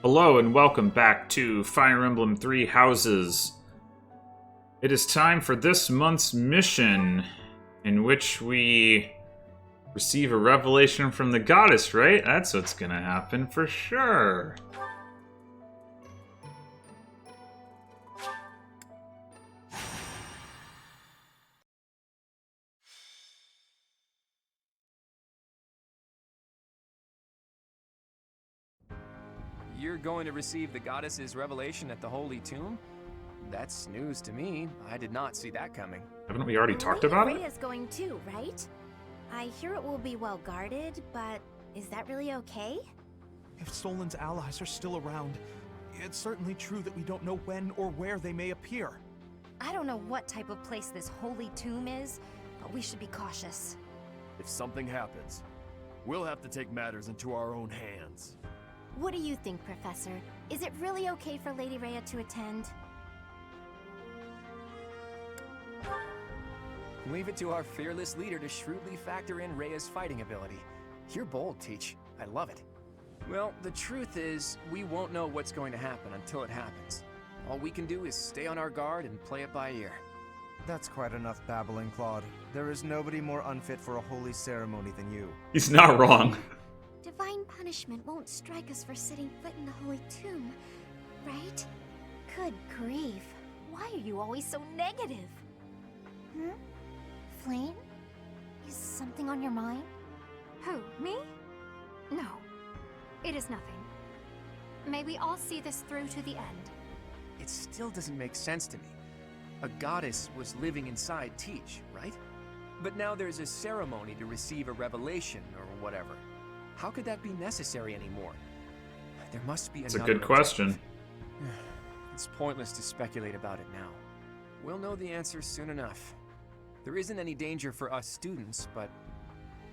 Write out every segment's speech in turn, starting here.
Hello and welcome back to Fire Emblem Three Houses. It is time for this month's mission, in which we receive a revelation from the goddess, right? That's what's gonna happen for sure. You're going to receive the goddess's revelation at the Holy Tomb? That's news to me. I did not see that coming. Haven't we already talked about it? Rhea's going too, right? I hear it will be well guarded, but is that really okay? If Solon's allies are still around, it's certainly true that we don't know when or where they may appear. I don't know what type of place this Holy Tomb is, but we should be cautious. If something happens, we'll have to take matters into our own hands. What do you think, Professor? Is it really okay for Lady Rhea to attend? Leave it to our fearless leader to shrewdly factor in Rhea's fighting ability. You're bold, Teach. I love it. Well, the truth is, we won't know what's going to happen until it happens. All we can do is stay on our guard and play it by ear. That's quite enough babbling, Claude. There is nobody more unfit for a holy ceremony than you. He's not wrong. Divine punishment won't strike us for setting foot in the Holy Tomb, right? Good grief. Why are you always so negative? Flame? Is something on your mind? Who, me? No. It is nothing. May we all see this through to the end. It still doesn't make sense to me. A goddess was living inside Teach, right? But now there's a ceremony to receive a revelation or whatever. How could that be necessary anymore? There must be It's a another good question. objective. It's pointless to speculate about it now. We'll know the answer soon enough. There isn't any danger for us students, but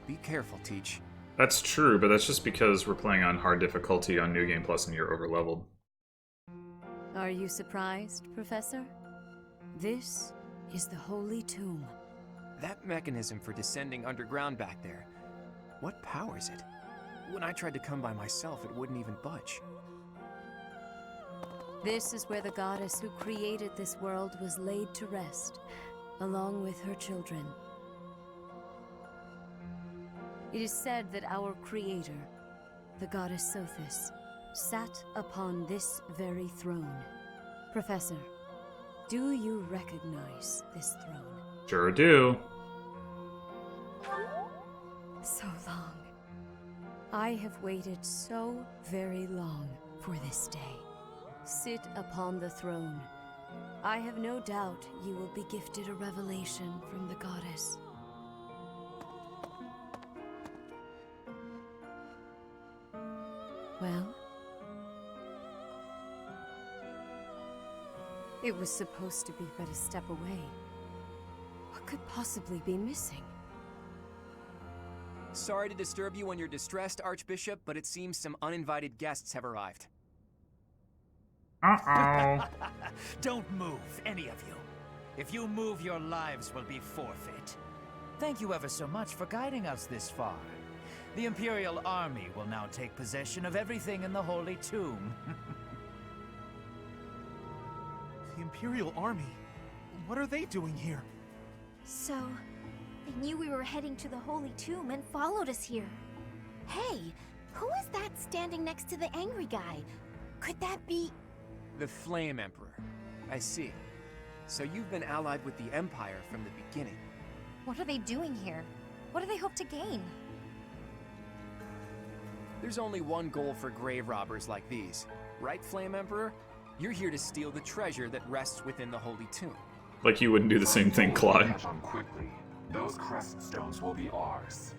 be careful, Teach. That's true, but that's just because we're playing on hard difficulty on New Game Plus and you're overleveled. Are you surprised, Professor? This is the Holy Tomb. That mechanism for descending underground back there, what powers it? When I tried to come by myself, it wouldn't even budge. This is where the goddess who created this world was laid to rest, along with her children. It is said that our creator, the goddess Sothis, sat upon this very throne. Professor, do you recognize this throne? Sure do. So long. I have waited so very long for this day. Sit upon the throne. I have no doubt you will be gifted a revelation from the goddess. Well? It was supposed to be but a step away. What could possibly be missing? Sorry to disturb you when you're distressed, Archbishop, but it seems some uninvited guests have arrived. Uh-oh. Don't move, any of you. If you move, your lives will be forfeit. Thank you ever so much for guiding us this far. The Imperial Army will now take possession of everything in the Holy Tomb. The Imperial Army? What are they doing here? So, they knew we were heading to the Holy Tomb and followed us here. Hey, who is that standing next to the angry guy? Could that be... The Flame Emperor. I see. So you've been allied with the Empire from the beginning. What are they doing here? What do they hope to gain? There's only one goal for grave robbers like these. Right, Flame Emperor? You're here to steal the treasure that rests within the Holy Tomb. Like you wouldn't do the same thing, Claude. Catch on quickly. Those crest stones will be ours.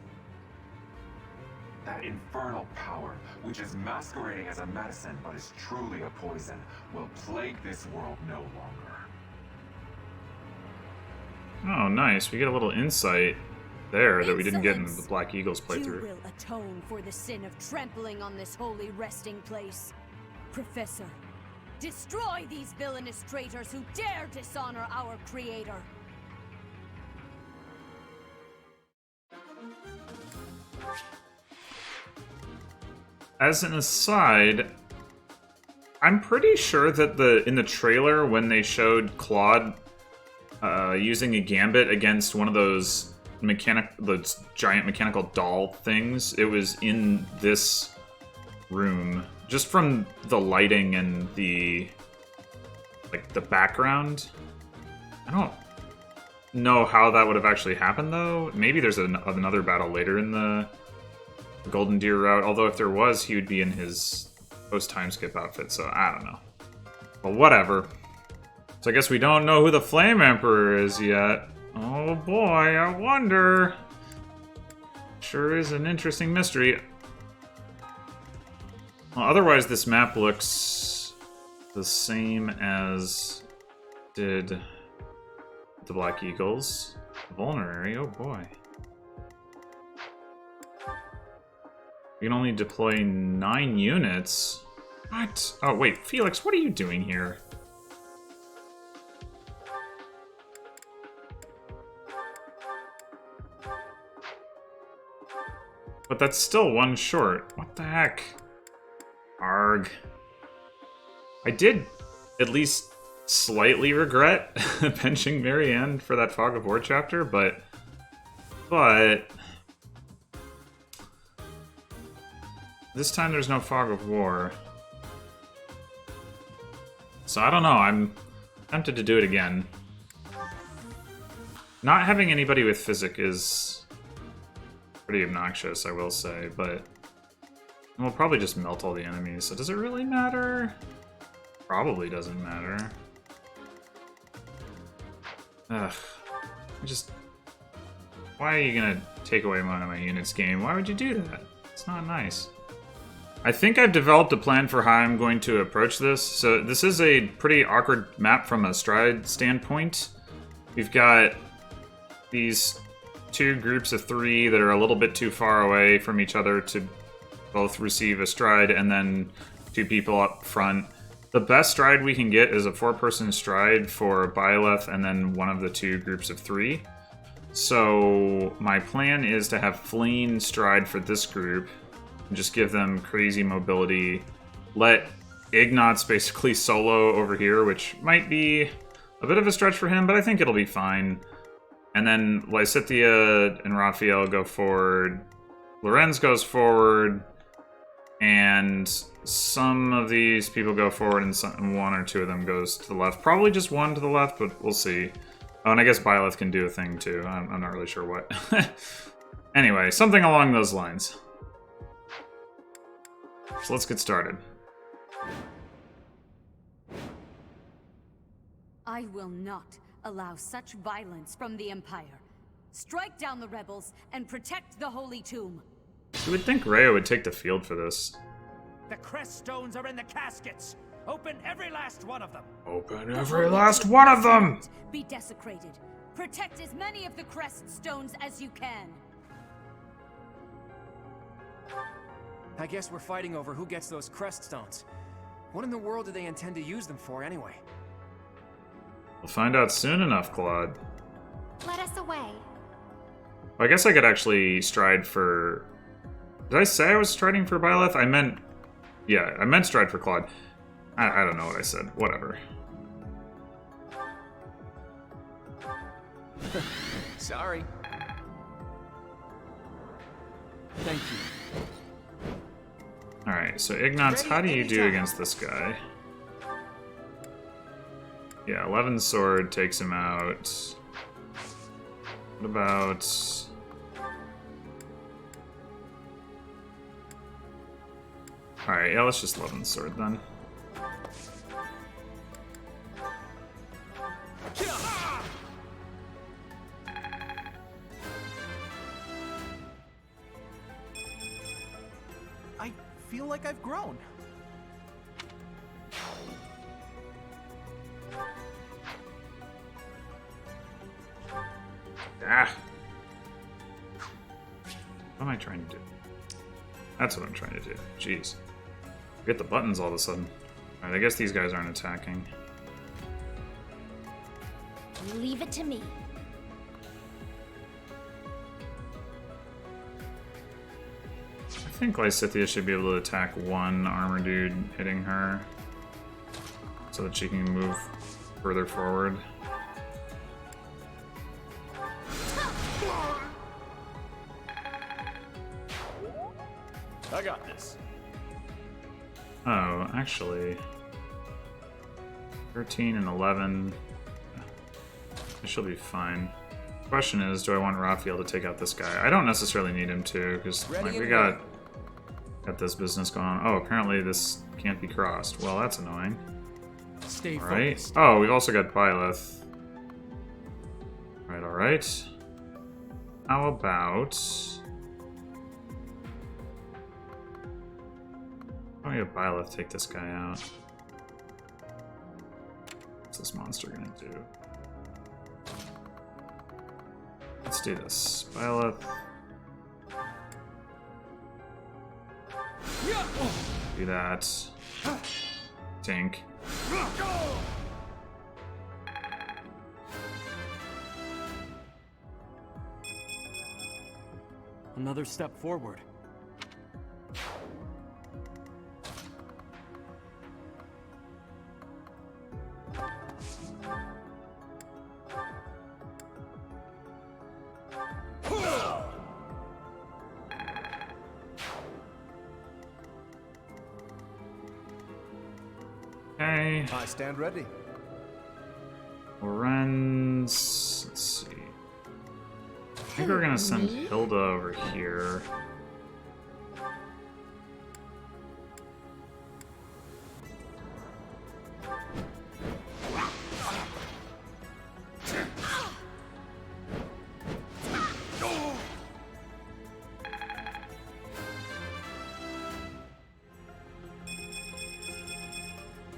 That infernal power, which is masquerading as a medicine but is truly a poison, will plague this world no longer. Oh, nice. We get a little insight there that we didn't get in the Black Eagles playthrough. You will atone for the sin of trampling on this holy resting place. Professor, destroy these villainous traitors who dare dishonor our creator. As an aside, I'm pretty sure that in the trailer when they showed Claude using a gambit against one of those giant mechanical doll things, it was in this room. Just from the lighting and the background. I don't know how that would have actually happened though. Maybe there's another battle later in the Golden Deer route, although if there was, he would be in his post-time skip outfit, so I don't know. But whatever. So I guess we don't know who the Flame Emperor is yet. Oh boy, I wonder. Sure is an interesting mystery. Well, otherwise this map looks the same as did the Black Eagles. Vulnerary, oh boy. You can only deploy 9 units? What? Oh wait, Felix, what are you doing here? But that's still 1 short. What the heck? Arg. I did at least slightly regret benching Marianne for that Fog of War chapter, but this time there's no Fog of War. So I don't know, I'm tempted to do it again. Not having anybody with Physic is pretty obnoxious, I will say, but we'll probably just melt all the enemies, so does it really matter? Probably doesn't matter. Ugh. Why are you gonna take away one of my units, game? Why would you do that? It's not nice. I think I've developed a plan for how I'm going to approach this. So this is a pretty awkward map from a stride standpoint. We've got these 2 groups of 3 that are a little bit too far away from each other to both receive a stride, and then 2 people up front. The best stride we can get is a 4-person stride for Byleth and then one of the 2 groups of 3. So my plan is to have Fleen stride for this group, and just give them crazy mobility. Let Ignatz basically solo over here, which might be a bit of a stretch for him, but I think it'll be fine. And then Lysithea and Raphael go forward. Lorenz goes forward. And some of these people go forward and 1 or 2 of them goes to the left. Probably just 1 to the left, but we'll see. Oh, and I guess Byleth can do a thing too. I'm not really sure what. Anyway, something along those lines. So let's get started. I will not allow such violence from the Empire. Strike down the rebels and protect the Holy Tomb. You would think Rhea would take the field for this. The crest stones are in the caskets. Open every last one of them. Open every last one of them! Be desecrated. Protect as many of the crest stones as you can. I guess we're fighting over who gets those crest stones. What in the world do they intend to use them for anyway? We'll find out soon enough, Claude. Let us away. Well, I guess I could actually stride for... Did I say I was striding for Byleth? I meant... Yeah, I meant stride for Claude. I don't know what I said. Whatever. Sorry. Thank you. Alright, so Ignatz, how do you do against this guy? Yeah, 11 sword takes him out. What about... Alright, yeah, let's just 11 sword then. I feel like I've grown. Ah! What am I trying to do? That's what I'm trying to do. Jeez. Forget the buttons all of a sudden. Alright, I guess these guys aren't attacking. Leave it to me. I think Lysithea should be able to attack one armor dude hitting her. so that she can move further forward. I got this. Oh, actually, 13 and 11. This should be fine. Question is, do I want Raphael to take out this guy? I don't necessarily need him to, because like, we got this business going on. Oh, apparently this can't be crossed. Well, that's annoying. Stay Alright. focused. Oh, we've also got Byleth. Alright. How about... How do we have Byleth take this guy out? What's this monster gonna do? Let's do this. Byleth. Do that. Tink. Another step forward. Okay. I stand ready. Lorenz. Let's see. I think we're gonna send Hilda over here.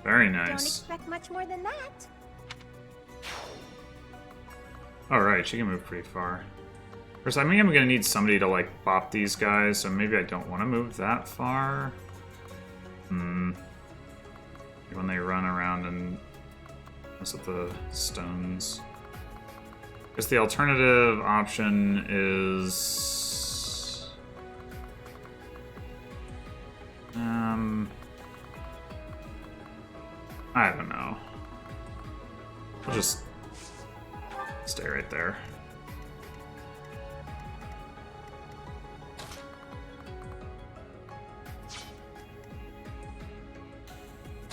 Very Don't nice. expect much more than that. Alright, she can move pretty far. First, I think I'm gonna need somebody to, like, bop these guys, so maybe I don't want to move that far. When they run around and mess with the stones. I guess the alternative option is... I don't know. We'll just stay right there.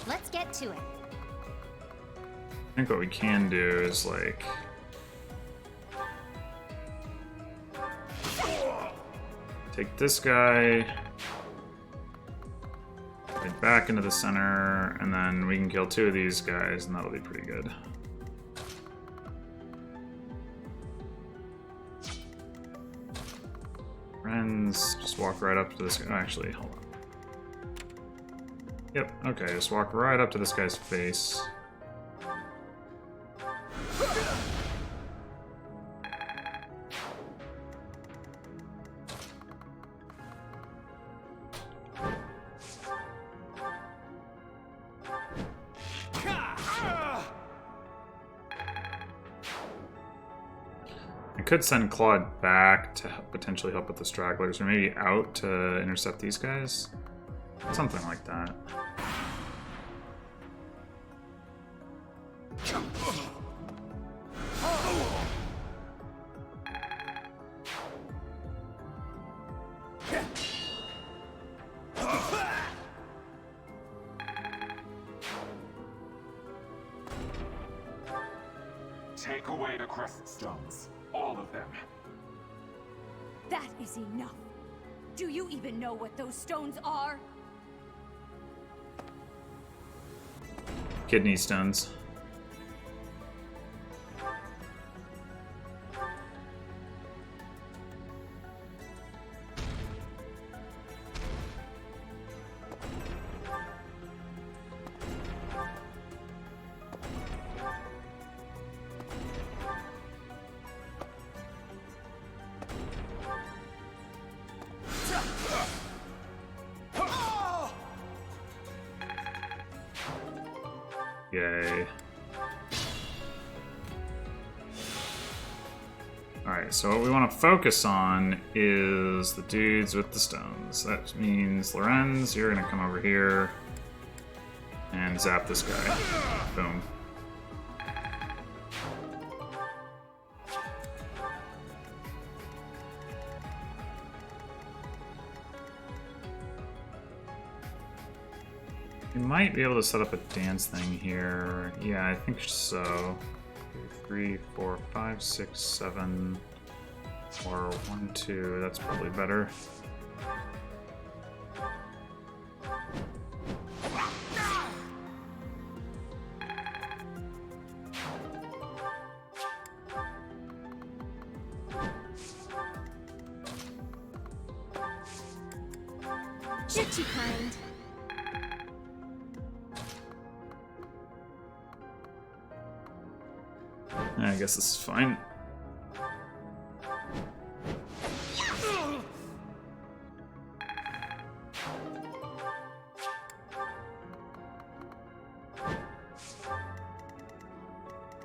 Let's get to it. I think what we can do is, like... take this guy... right back into the center, and then we can kill 2 of these guys, and that'll be pretty good. Friends, just walk right up to this guy. Actually, hold on. Yep, okay, just walk right up to this guy's face. I could send Claude back to potentially help with the stragglers, or maybe out to intercept these guys. Something like that. Take away the crescent stones. All of them. That is enough. Do you even know what those stones are? Kidney stones. Yay. Alright, so what we want to focus on is the dudes with the stones. That means, Lorenz, you're going to come over here. And zap this guy. Boom. We might be able to set up a dance thing here. Yeah, I think so. 3, 4, 5, 6, 7, or 1, 2. That's probably better. You're too kind. I guess this is fine.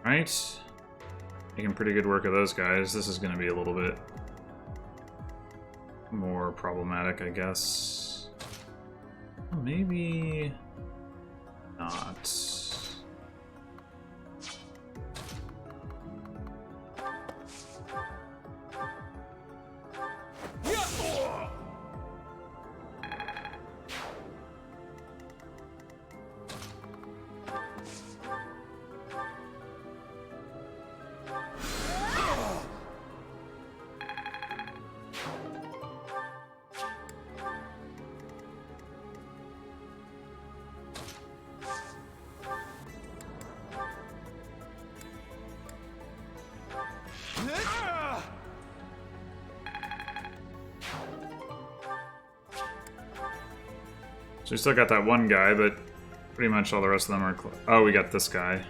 Right. Making pretty good work of those guys. This is going to be a little bit more problematic, I guess. Maybe not. So we still got that one guy, but pretty much all the rest of them are... Oh, we got this guy.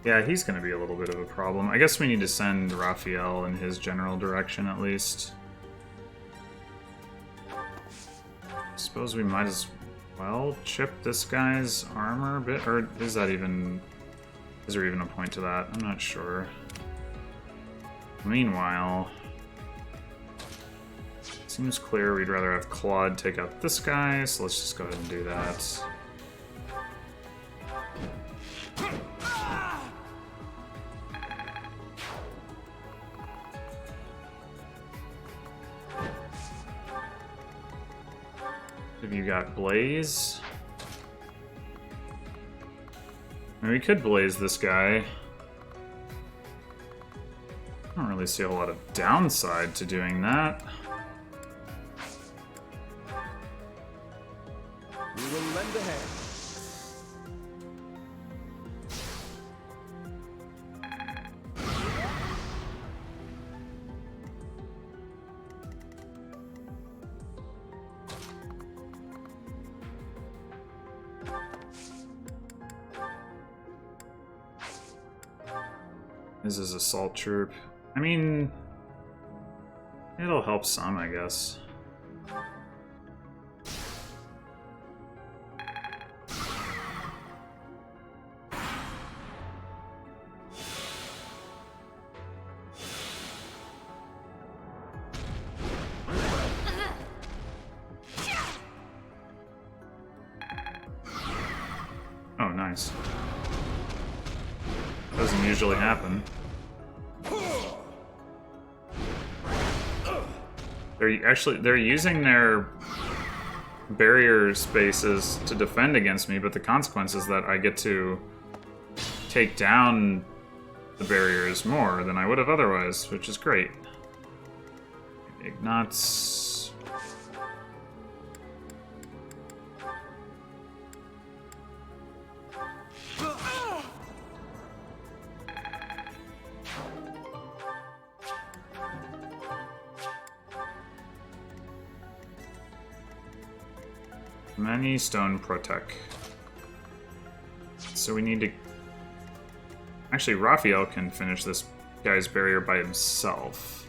Yeah, he's going to be a little bit of a problem. I guess we need to send Raphael in his general direction, at least. I suppose we might as well chip this guy's armor a bit, or is that even... Is there even a point to that? I'm not sure. Meanwhile... Seems clear we'd rather have Claude take out this guy, so let's just go ahead and do that. Have you got Blaze? I mean, we could Blaze this guy. I don't really see a whole lot of downside to doing that. We will lend a hand. This is Assault Troop. I mean, it'll help some, I guess. Oh, nice. Doesn't usually happen. They're using their barrier spaces to defend against me, but the consequence is that I get to take down the barriers more than I would have otherwise, which is great. Ignatz. Many stone protect. So we need to... Actually, Raphael can finish this guy's barrier by himself.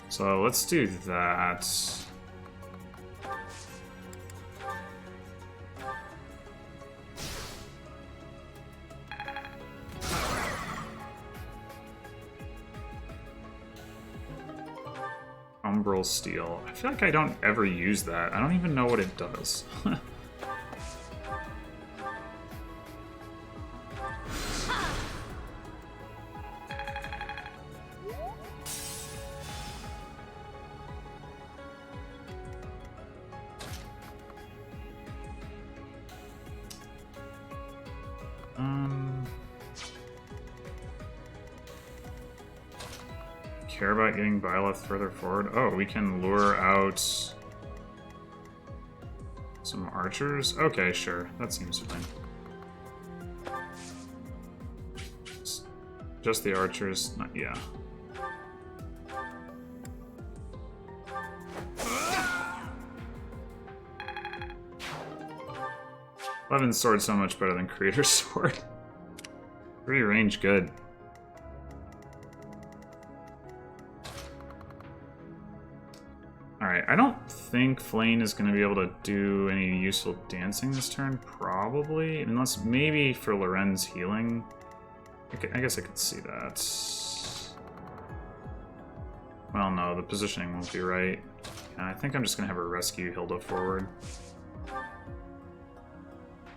So let's do that. Umbral Steel. I feel like I don't ever use that. I don't even know what it does. Care about getting Byleth further forward? Oh, we can lure out some archers? Okay, sure. That seems fine. Just the archers? Not, yeah. Levin's sword so much better than Creator's sword. Pretty range good. Alright, I don't think Flane is going to be able to do any useful dancing this turn, probably. Unless maybe for Loren's healing. I guess I could see that. Well, no, the positioning won't be right. And I think I'm just going to have her rescue Hilda forward.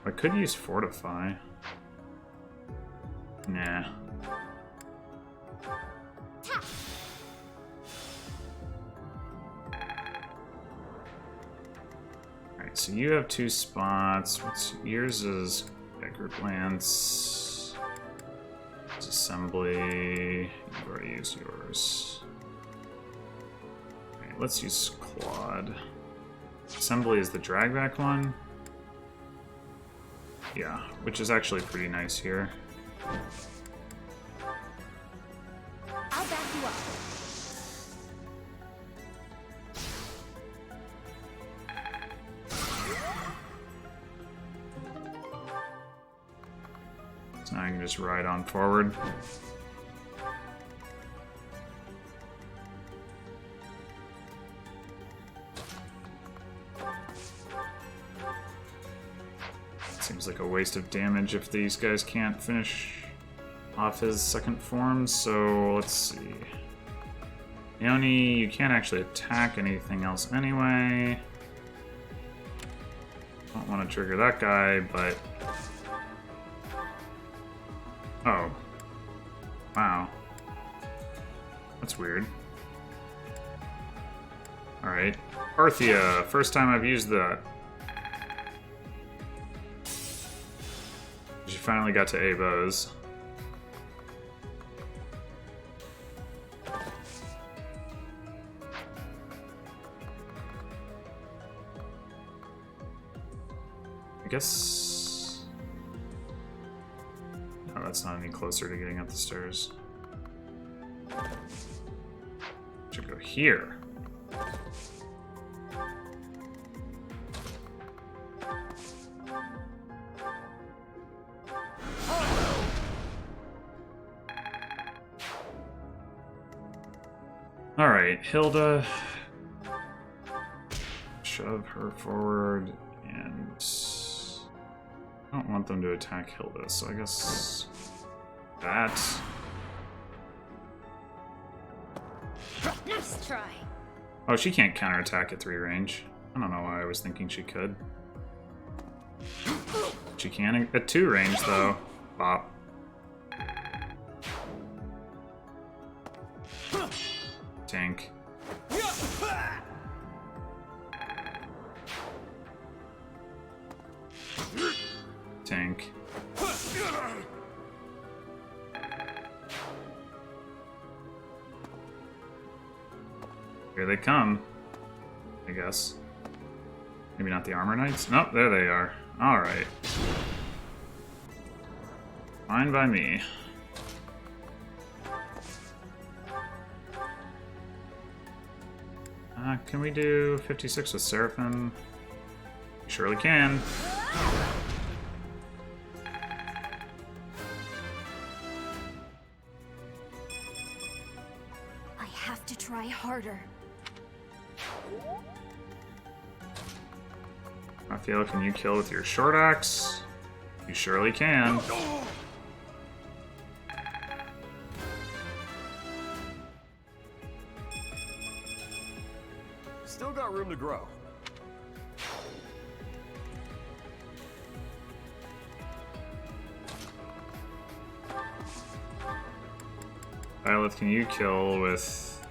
I could use Fortify. Nah. Alright, so you have 2 spots. Yours is Group Lance. Assembly. You've already used yours. Alright, let's use Claude. Assembly is the dragback one. Yeah, which is actually pretty nice here. I'll back you up. So now I can just ride on forward. Seems like a waste of damage if these guys can't finish off his second form, so let's see. Leone, you can't actually attack anything else anyway. Don't want to trigger that guy, but... Oh. Wow. That's weird. Alright. Parthia, first time I've used that. She finally got to A-bows. I guess... No, that's not any closer to getting up the stairs. Should go here. Alright, Hilda. Shove her forward, and I don't want them to attack Hilda, so I guess that. Nice try. Oh, she can't counterattack at 3 range. I don't know why I was thinking she could. She can at 2 range, though. Bop. Tank. Tank. Here they come, I guess. Maybe not the Armor Knights? Nope, there they are. Alright. Fine by me. Can we do 56 with Seraphim? We surely can. I have to try harder. Raphael, can you kill with your short axe? You surely can. to grow. Violet, can you kill with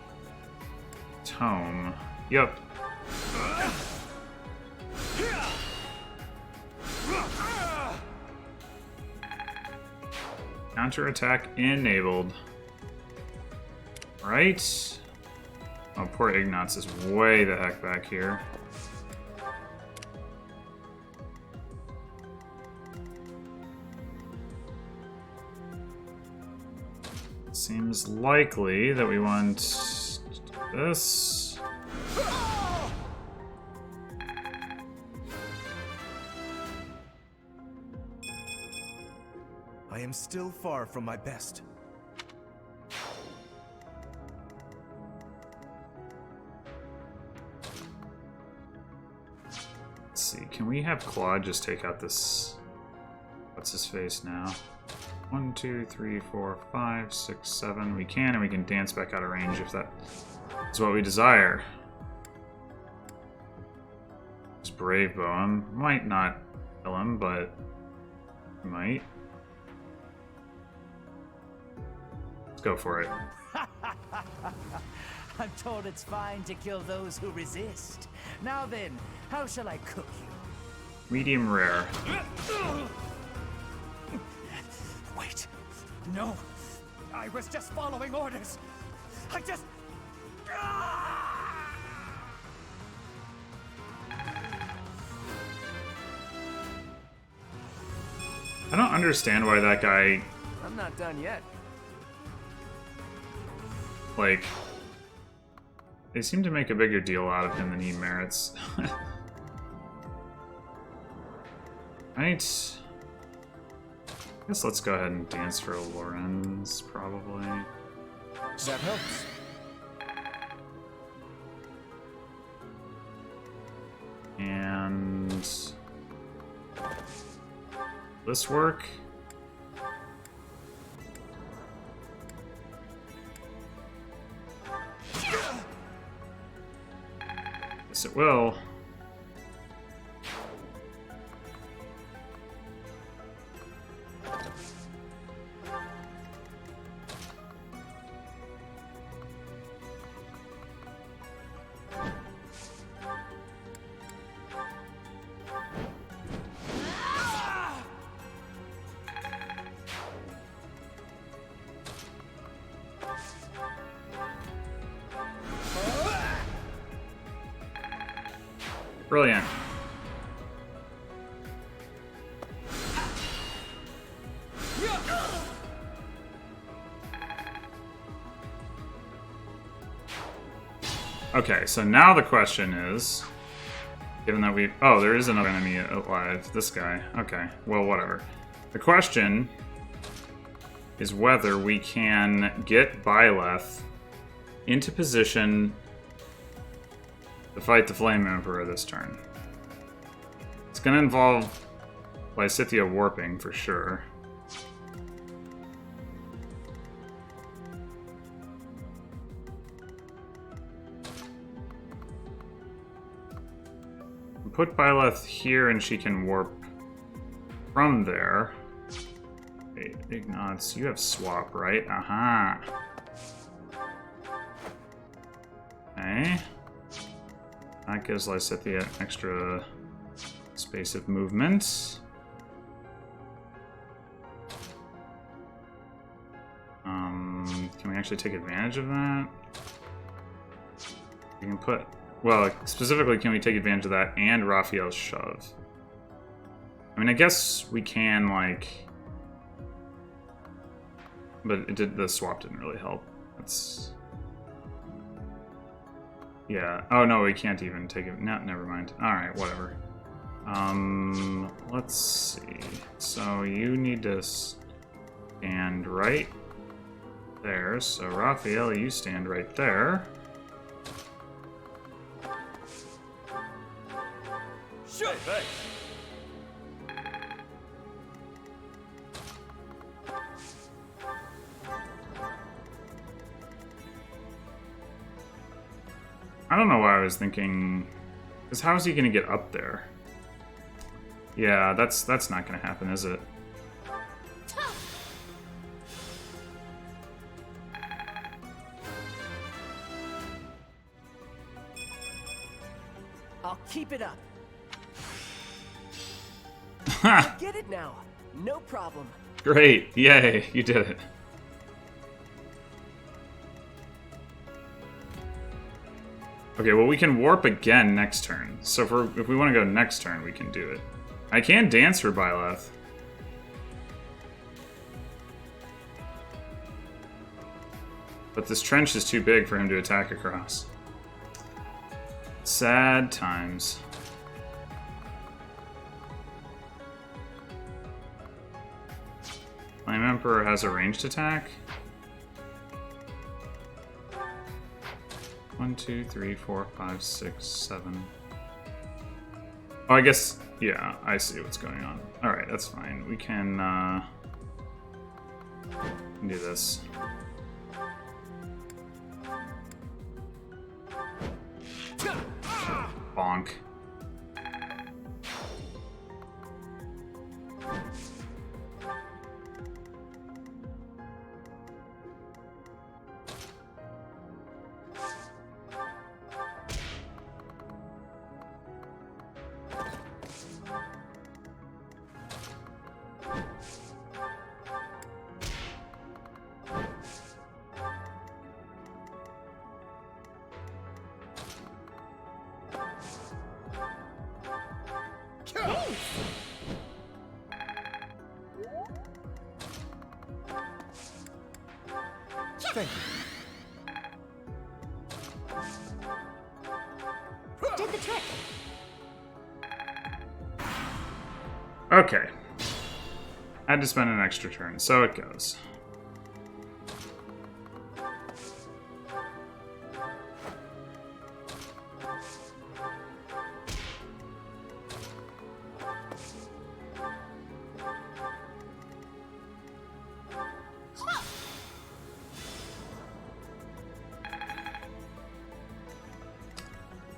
Tome? Yep. Counterattack enabled. Right? Oh, poor Ignatz is way the heck back here. Seems likely that we want this. I am still far from my best. Let's see, can we have Claude just take out this... What's his face now? 1, 2, 3, 4, 5, 6, 7. We can, and we can dance back out of range if that is what we desire. This Brave Boa might not kill him, but we might. Let's go for it. I'm told it's fine to kill those who resist. Now then, how shall I cook you? Medium rare. Wait. No. I was just following orders. I just... I don't understand why that guy... I'm not done yet. Like... They seem to make a bigger deal out of him than he merits. Right. I guess let's go ahead and dance for Lorenz, probably. That helps. And... this work? Yes, it will. Brilliant. Okay, so now the question is, given that we... Oh, there is another enemy alive. This guy. Okay, well, whatever. The question is whether we can get Byleth into position to fight the Flame Emperor this turn. It's going to involve Lysithea warping for sure. Put Byleth here and she can warp from there. Hey, Ignatz, you have swap, right? Aha. Okay. That gives Lysithea extra space of movement. Can we actually take advantage of that? We can put... Well, specifically, can we take advantage of that and Raphael's shove? I mean, I guess we can, like... But the swap didn't really help. That's... Yeah. Oh, no, we can't even take it. No, never mind. Alright, whatever. Let's see. So you need to stand right there. So Raphael, you stand right there. Sure. Hey, thanks. I don't know why I was thinking Because how is he going to get up there? Yeah, that's not going to happen, is it? I'll keep it up. Ha! Get it now. No problem. Great! Yay! You did it. Okay, well we can warp again next turn. So if we want to go next turn, we can do it. I can dance for Byleth. But this trench is too big for him to attack across. Sad times. Flame Emperor has a ranged attack. 1, 2, 3, 4, 5, 6, 7. Oh, I guess, yeah, I see what's going on. Alright, that's fine. We can do this. Bonk. Thank you. Did the trick. Okay. Had to spend an extra turn, so it goes.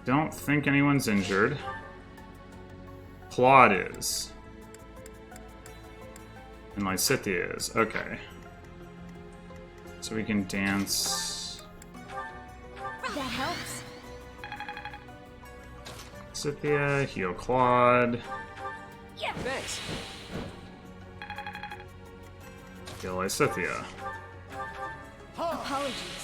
Don't think anyone's injured. Claude is. And Lysithea is. Okay. So we can dance. That helps. Lysithea, heal Claude. Yeah. Thanks. Heal Lysithea. Apologies.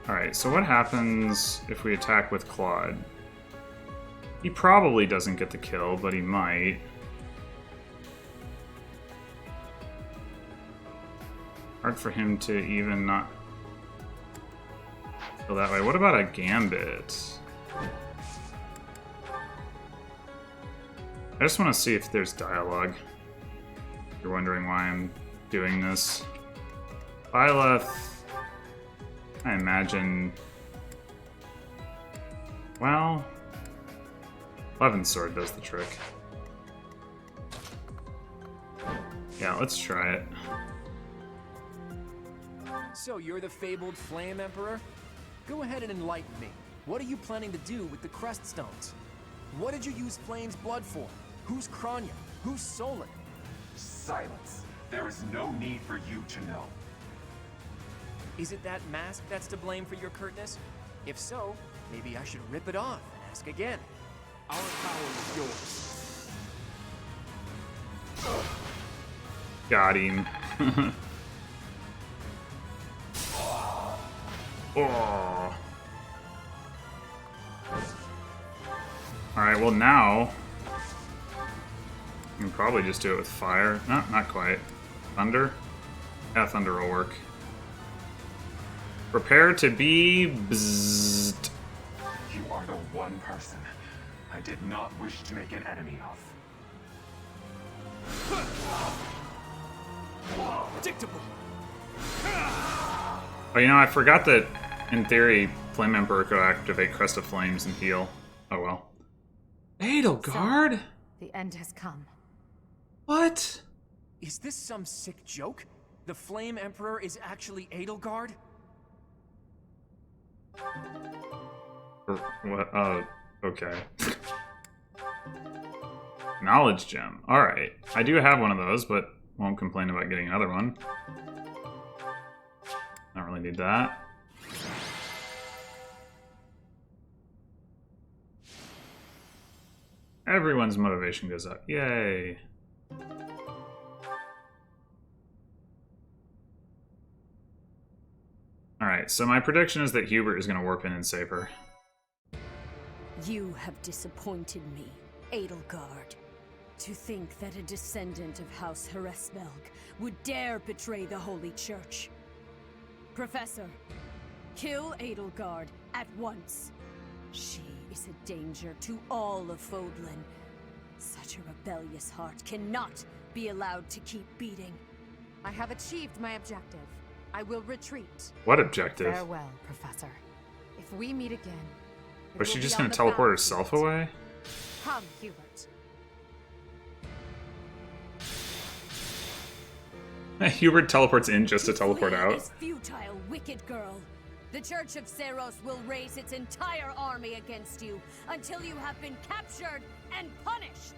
Alright, so what happens if we attack with Claude? He probably doesn't get the kill, but he might. Hard for him to even not go that way. What about a Gambit? I just want to see if there's dialogue. If you're wondering why I'm doing this. Byleth, I imagine... Well... Levin's sword does the trick. Yeah, let's try it. So you're the fabled Flame Emperor? Go ahead and enlighten me. What are you planning to do with the Crest Stones? What did you use Flame's blood for? Who's Kranya? Who's Solon? Silence. There is no need for you to know. Is it that mask that's to blame for your curtness? If so, maybe I should rip it off and ask again. Our power is yours. Got him. Oh. Alright, well now... You can probably just do it with fire. No, not quite. Thunder? Yeah, thunder will work. Prepare to be bzzzt. You are the one person I did not wish to make an enemy of. Predictable. Oh, you know, I forgot that, in theory, Flame Emperor could activate Crest of Flames and heal. Oh well. Edelgard? So, the end has come. What? Is this some sick joke? The Flame Emperor is actually Edelgard? What? Okay. Knowledge gem. Alright. I do have one of those, but won't complain about getting another one. Don't really need that. Everyone's motivation goes up. Yay. Alright, so my prediction is that Hubert is going to warp in and save her. You have disappointed me, Edelgard. To think that a descendant of House Hresvelg would dare betray the Holy Church. Professor, kill Edelgard at once. She is a danger to all of Fodlan. Such a rebellious heart cannot be allowed to keep beating. I have achieved my objective. I will retreat. What objective? Farewell, Professor. If we meet again... Was she just going to teleport herself away? Come, Hubert. Hubert teleports in just to teleport out. This futile, wicked girl. The Church of Seros will raise its entire army against you until you have been captured and punished.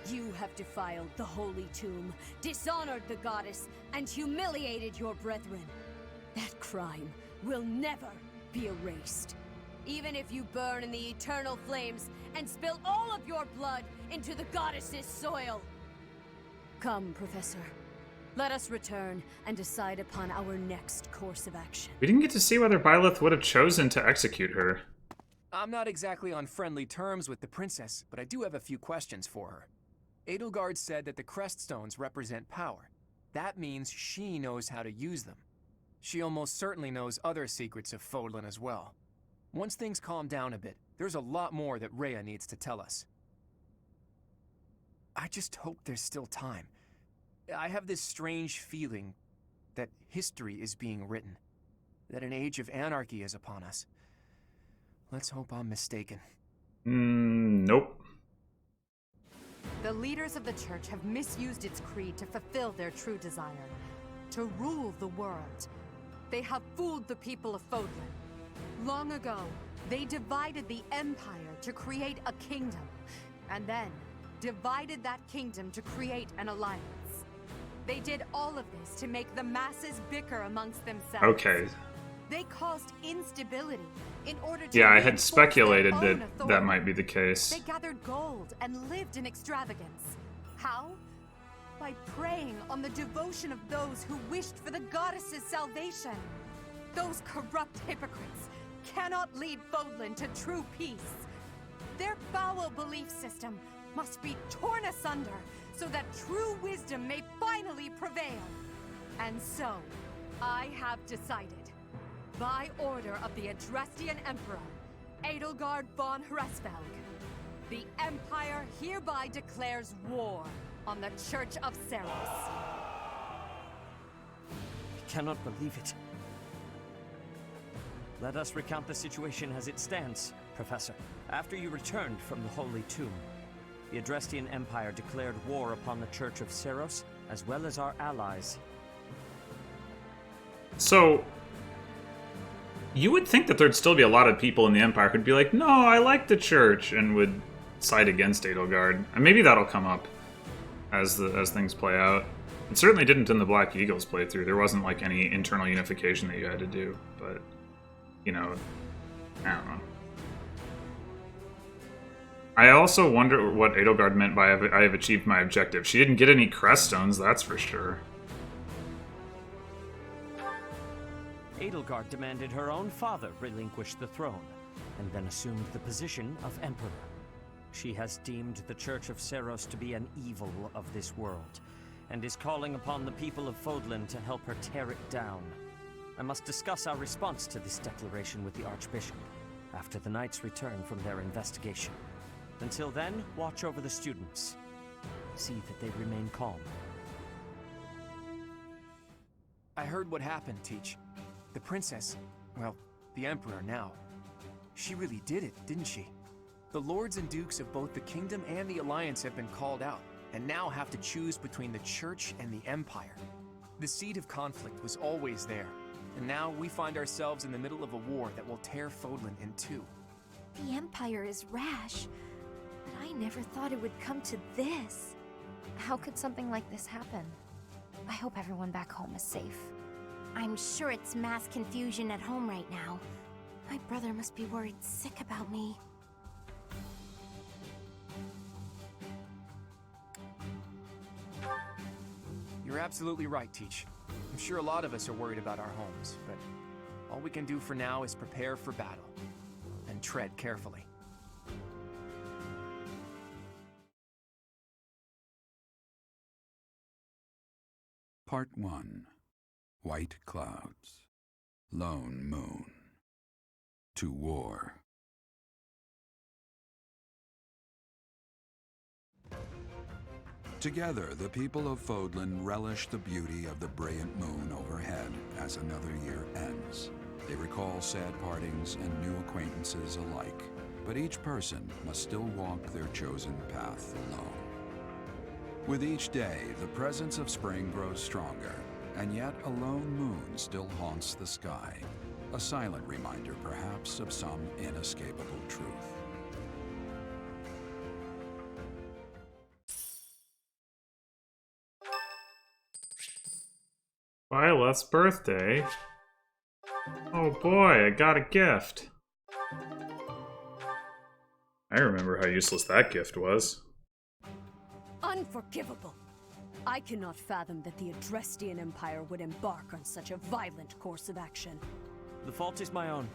You have defiled the Holy Tomb, dishonored the goddess, and humiliated your brethren. That crime will never be erased. Even if you burn in the eternal flames and spill all of your blood into the goddess's soil. Come, Professor. Let us return and decide upon our next course of action. We didn't get to see whether Byleth would have chosen to execute her. I'm not exactly on friendly terms with the princess, but I do have a few questions for her. Edelgard said that the Creststones represent power. That means she knows how to use them. She almost certainly knows other secrets of Fodlan as well. Once things calm down a bit, there's a lot more that Rhea needs to tell us. I just hope there's still time. I have this strange feeling that history is being written, that an age of anarchy is upon us. Let's hope I'm mistaken. Nope. The leaders of the church have misused its creed to fulfill their true desire, to rule the world. They have fooled the people of Fodlan. Long ago, they divided the Empire to create a kingdom, and then divided that kingdom to create an alliance. They did all of this to make the masses bicker amongst themselves. Okay. They caused instability in order to... Yeah, I had speculated that authority. that might be the case. They gathered gold and lived in extravagance. How? By preying on the devotion of those who wished for the goddess's salvation. Those corrupt hypocrites cannot lead Fodlan to true peace. Their foul belief system must be torn asunder so that true wisdom may finally prevail. And so, I have decided, by order of the Adrestian Emperor, Edelgard von Hresvelg, the Empire hereby declares war on the Church of Seros. I cannot believe it. Let us recount the situation as it stands, Professor. After you returned from the Holy Tomb, the Adrestian Empire declared war upon the Church of Seros, as well as our allies. So, you would think that there'd still be a lot of people in the Empire who'd be like, no, I like the Church, and would side against Edelgard. And maybe that'll come up as things play out. It certainly didn't in the Black Eagles playthrough. There wasn't like any internal unification that you had to do, but, you know, I don't know. I also wonder what Edelgard meant by I have achieved my objective. She didn't get any Creststones, that's for sure. Edelgard demanded her own father relinquish the throne, and then assumed the position of Emperor. She has deemed the Church of Seros to be an evil of this world, and is calling upon the people of Fodlan to help her tear it down. I must discuss our response to this declaration with the Archbishop, after the Knights return from their investigation. Until then, watch over the students. See that they remain calm. I heard what happened, Teach. The princess, well, the Emperor now. She really did it, didn't she? The lords and dukes of both the kingdom and the alliance have been called out, and now have to choose between the church and the empire. The seed of conflict was always there, And now we find ourselves in the middle of a war that will tear Fodlan in two. The Empire is rash, but I never thought it would come to this. How could something like this happen? I hope everyone back home is safe. I'm sure it's mass confusion at home right now. My brother must be worried sick about me. You're absolutely right, Teach. I'm sure a lot of us are worried about our homes, but all we can do for now is prepare for battle and tread carefully. Part 1. White Clouds. Lone Moon. To War. Together, the people of Fodlan relish the beauty of the brilliant moon overhead as another year ends. They recall sad partings and new acquaintances alike, but each person must still walk their chosen path alone. With each day, the presence of spring grows stronger, and yet a lone moon still haunts the sky, a silent reminder perhaps of some inescapable truth. Violet's birthday. Oh boy, I got a gift. I remember how useless that gift was. Unforgivable! I cannot fathom that the Adrestian Empire would embark on such a violent course of action. The fault is my own.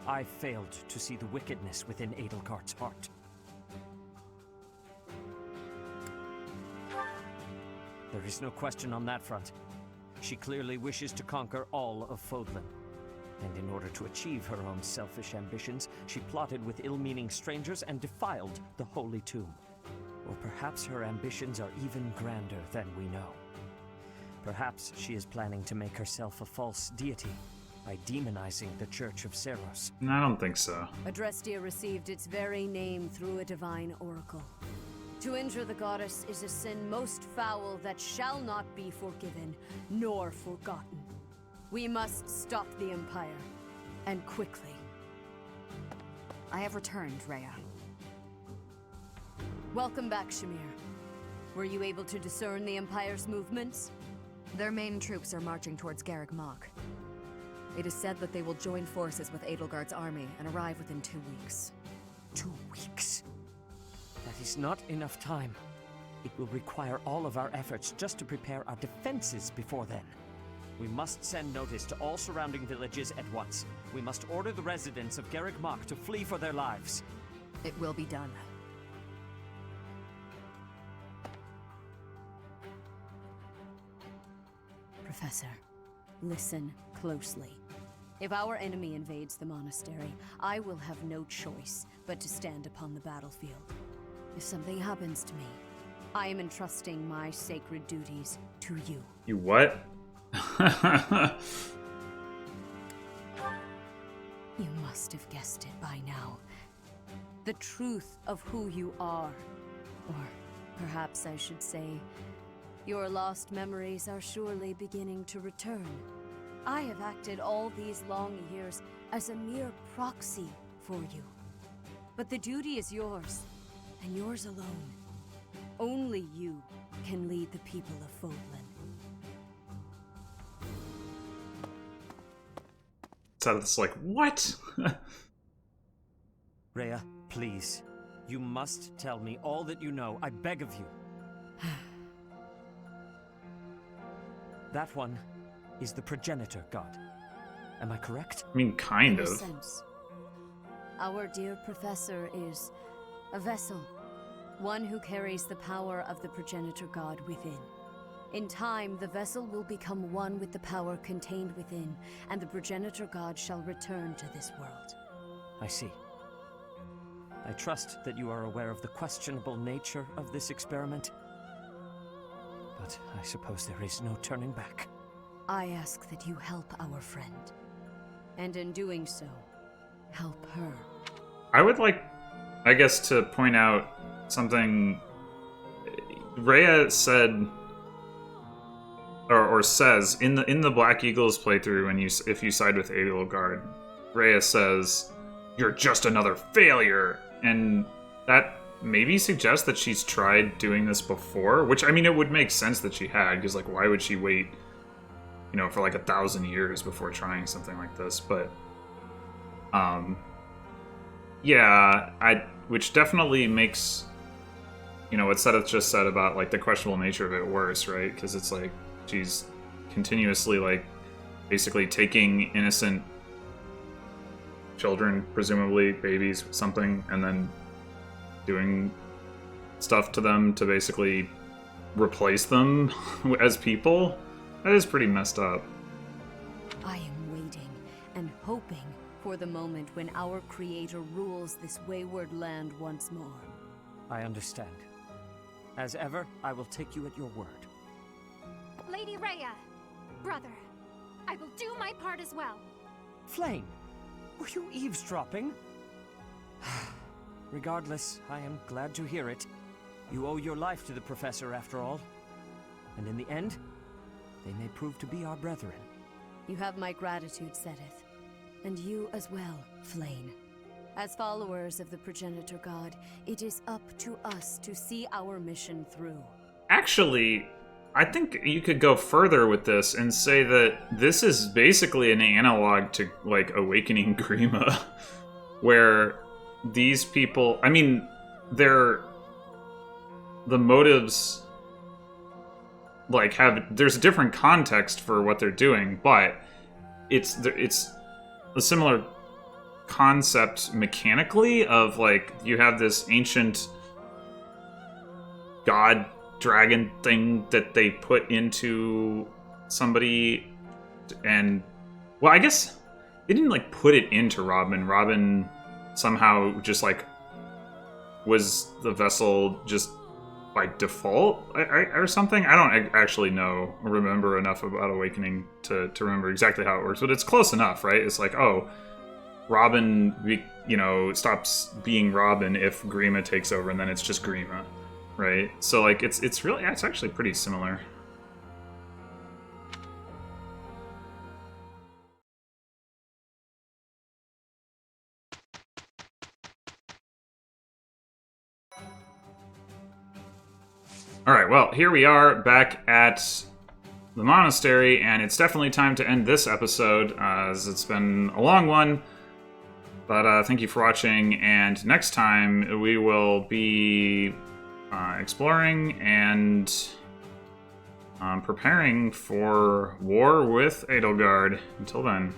I failed to see the wickedness within Edelgard's heart. There is no question on that front. She clearly wishes to conquer all of Fodlan. And in order to achieve her own selfish ambitions, she plotted with ill-meaning strangers and defiled the Holy Tomb. Or perhaps her ambitions are even grander than we know. Perhaps she is planning to make herself a false deity by demonizing the Church of Seros. I don't think so. Adrestia received its very name through a divine oracle. To injure the goddess is a sin most foul that shall not be forgiven, nor forgotten. We must stop the Empire, and quickly. I have returned, Rhea. Welcome back, Shamir. Were you able to discern the Empire's movements? Their main troops are marching towards Garreg Mach. It is said that they will join forces with Edelgard's army and arrive within 2 weeks. 2 weeks? That is not enough time. It will require all of our efforts just to prepare our defenses before then. We must send notice to all surrounding villages at once. We must order the residents of Garreg Mach to flee for their lives. It will be done. Professor, listen closely. If our enemy invades the monastery, I will have no choice but to stand upon the battlefield. If something happens to me, I am entrusting my sacred duties to you. You what? You must have guessed it by now. The truth of who you are. Or perhaps I should say, your lost memories are surely beginning to return. I have acted all these long years as a mere proxy for you. But the duty is yours, and yours alone. Only you can lead the people of Fodlan. So it's like, what? Rhea, please. You must tell me all that you know. I beg of you. That one is the progenitor god. Am I correct? I mean, kind In of. a sense. Our dear professor is a vessel. One who carries the power of the progenitor god within. In time, the vessel will become one with the power contained within, and the progenitor god shall return to this world. I see. I trust that you are aware of the questionable nature of this experiment. But I suppose there is no turning back. I ask that you help our friend. And in doing so, help her. I would like, I guess, to point out something Rhea said, or or says in the Black Eagles playthrough, when if you side with Edelgard, Rhea says, "You're just another failure," and that maybe suggests that she's tried doing this before. Which, I mean, it would make sense that she had, because like, why would she wait, you know, for like 1,000 years before trying something like this? But, yeah, which definitely makes, you know, what Seth just said about like the questionable nature of it worse, right? Because it's like she's continuously like basically taking innocent children, presumably babies, something, and then doing stuff to them to basically replace them as people. That is pretty messed up. I am waiting and hoping for the moment when our creator rules this wayward land once more. I understand. As ever, I will take you at your word. Lady Rhea, brother, I will do my part as well. Flame, were you eavesdropping? Regardless, I am glad to hear it. You owe your life to the Professor, after all. And in the end, they may prove to be our brethren. You have my gratitude, Sedith. And you as well, Flame. As followers of the Progenitor God, it is up to us to see our mission through. Actually, I think you could go further with this and say that this is basically an analog to, like, Awakening Grima, where these people, I mean, the motives, like, there's a different context for what they're doing, but it's a similar concept mechanically of, like, you have this ancient god dragon thing that they put into somebody, and, well, I guess they didn't, like, put it into Robin. Robin somehow just, like, was the vessel just by default or something. I don't actually know or remember enough about Awakening to remember exactly how it works, but it's close enough, right? It's like, oh, Robin, you know, stops being Robin if Grima takes over, and then it's just Grima, right? So, like, it's actually pretty similar. Alright, well, here we are back at the monastery, and it's definitely time to end this episode, as it's been a long one. But thank you for watching, and next time we will be exploring and preparing for war with Edelgard. Until then.